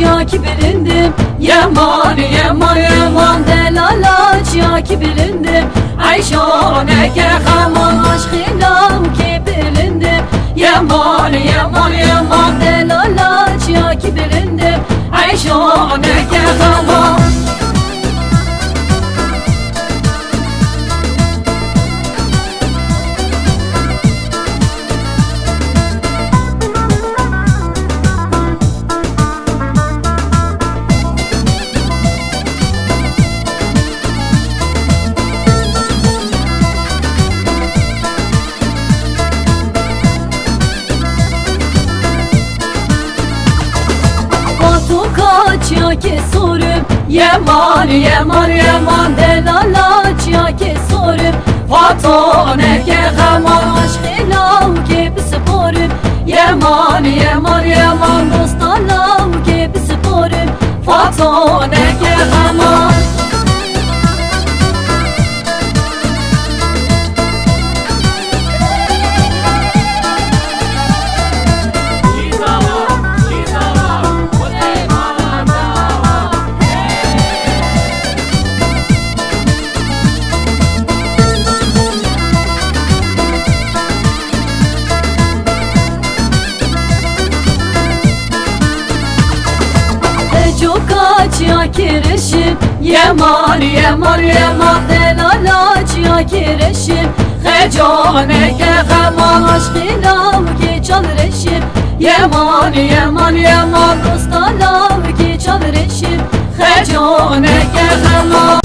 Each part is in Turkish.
ya ki bilindim. Yaman yaman yaman Delalaç ya ki bilindim. Ayşone ke haman Aşkıyla ki bilindim. Yaman yaman yaman Delalaç ya ki bilindim. Ayşone ke haman Kaç ya ki sorup Yaman yaman yaman Delalaç ya ki sorup Fatone ke haman Aşkıyla ki sporup Yaman yaman yaman Dostlarla ki sporup Fatone ke haman Çok kaç ya kireşim Yaman yaman yaman Delalaç ya kireşim Hecone ke haman Aşkıyla ki çal reşim Yaman yaman yaman Dostlarla ki çal reşim Hecone ke haman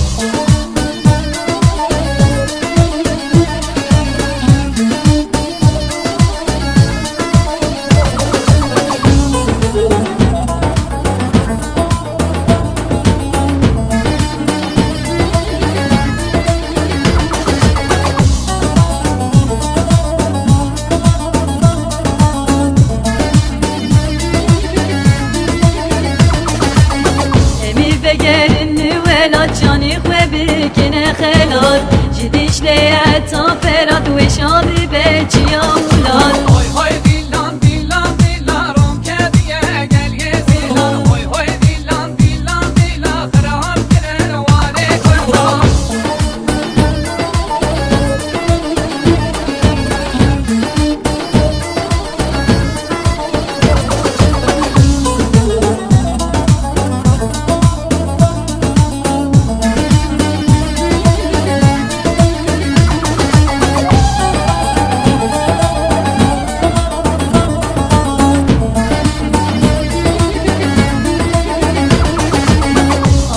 Emi ve gelinli velat cani ve bikine helal Cidişleye ta ferad ve şabi beçiya ulan Hoy hoy dillan dillan dillan kediye gel yezilan Hoy hoy dillan dillan dillan kırab girer vare kurban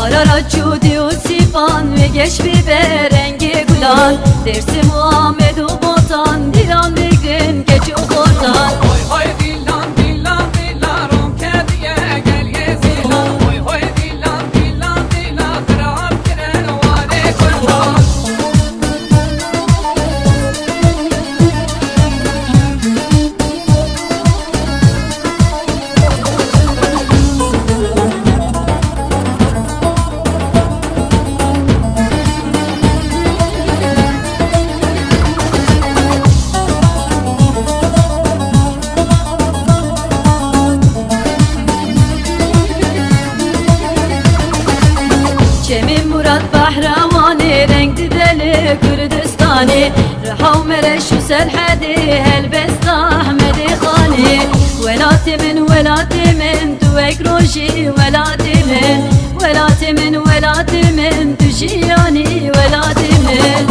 Arara çudiyor sifan ve geç bir berengi gulan Dersi Muhammed u botan dilan ligrin geç u botan Hoy hoy dillan dillan dillan kediye gel yezilan Hoy hoy dillan dillan dillan kırab girer vare kurban Cemil Murat Bahravani renkli deli Kürdistani Rehav mereş serhedi helbesta Ahmedi Khani Velatimin tuvek roji Velatimin tujiyani velatimin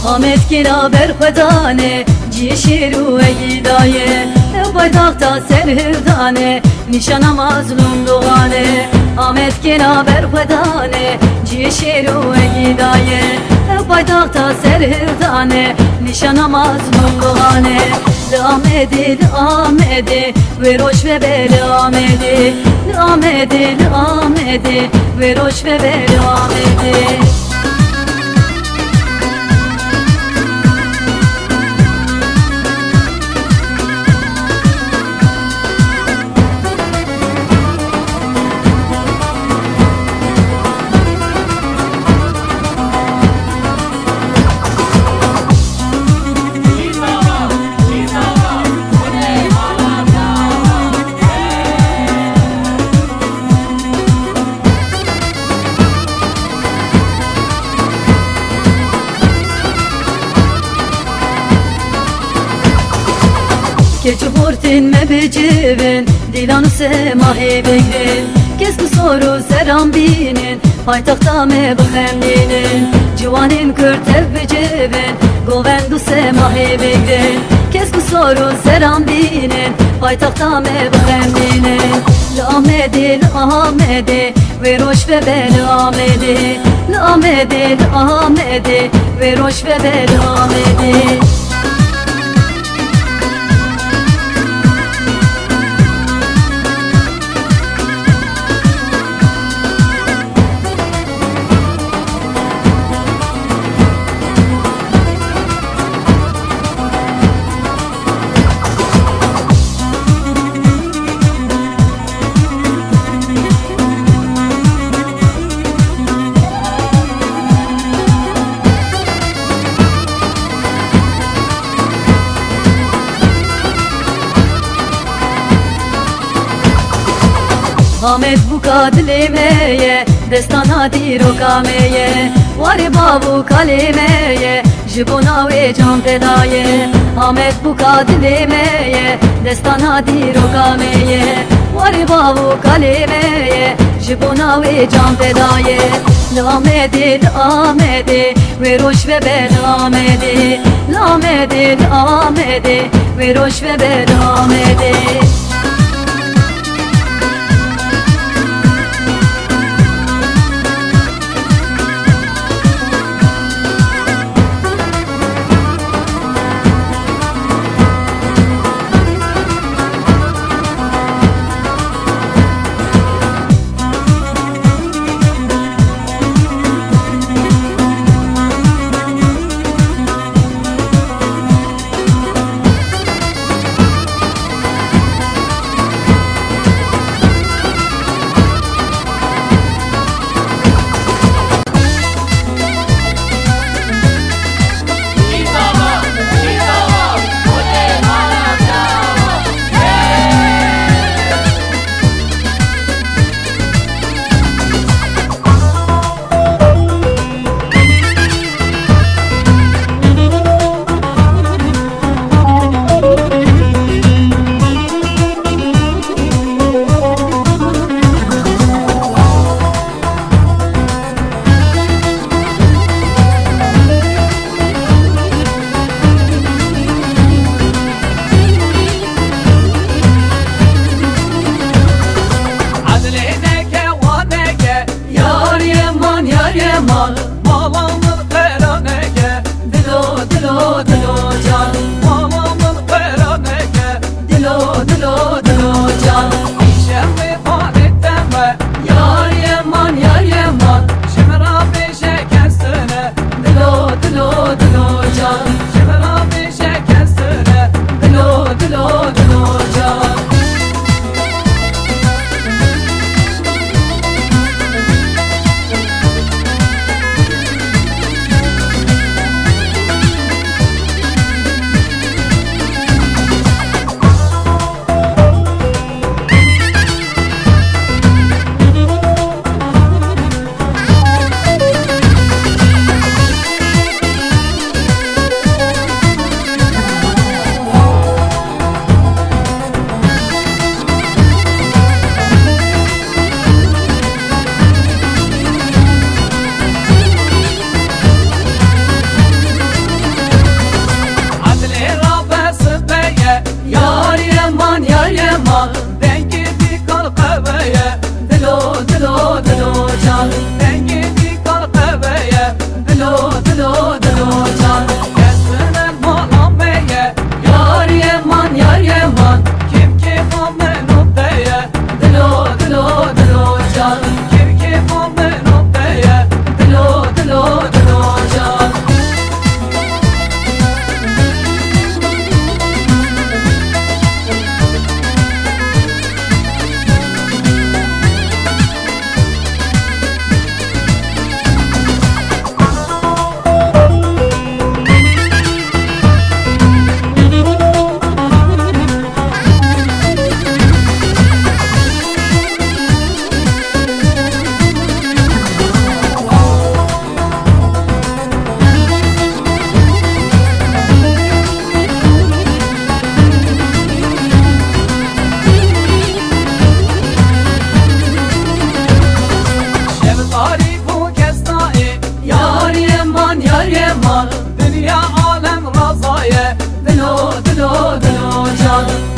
Ahmet kira berxwedane cişir u egidaye Bayrakta serhildane nişana mazlum doğane Ahmet kira berxwedane cişir u egidaye Bayrakta serhildane nişana mazlum doğane Amedi, Amedi, ve roş ve beli Amedi Amedi, Amedi, ve roş ve beli Amedi Keçi hortin me becivin Dilanı semahi bekrin Kesku soru seram binin Paytakta me bixemlinin Civanin kürtev becivin Govendu semahi bekrin Kesku soru seram binin Paytakta me bixemlinin L'amedi, l'amedi Ve roş ve bel amedi L'amedi, l'amedi Ve roş ve bel amedi Ahmet bu kadlimeye Destana diro kameye Vari babu kalimeye Jibuna ve can fedaye Ahmet bu kadlimeye Destana diro kameye Vari babu kalimeye Jibuna ve can fedaye L'amedi, l'amedi Ve roş ve bel amedi L'amedi, l'amedi Ve roş ve bel amedi garip bu kestayı. Yar yaman yar yaman, Dünya alem razaya. dilo dilo dilo can.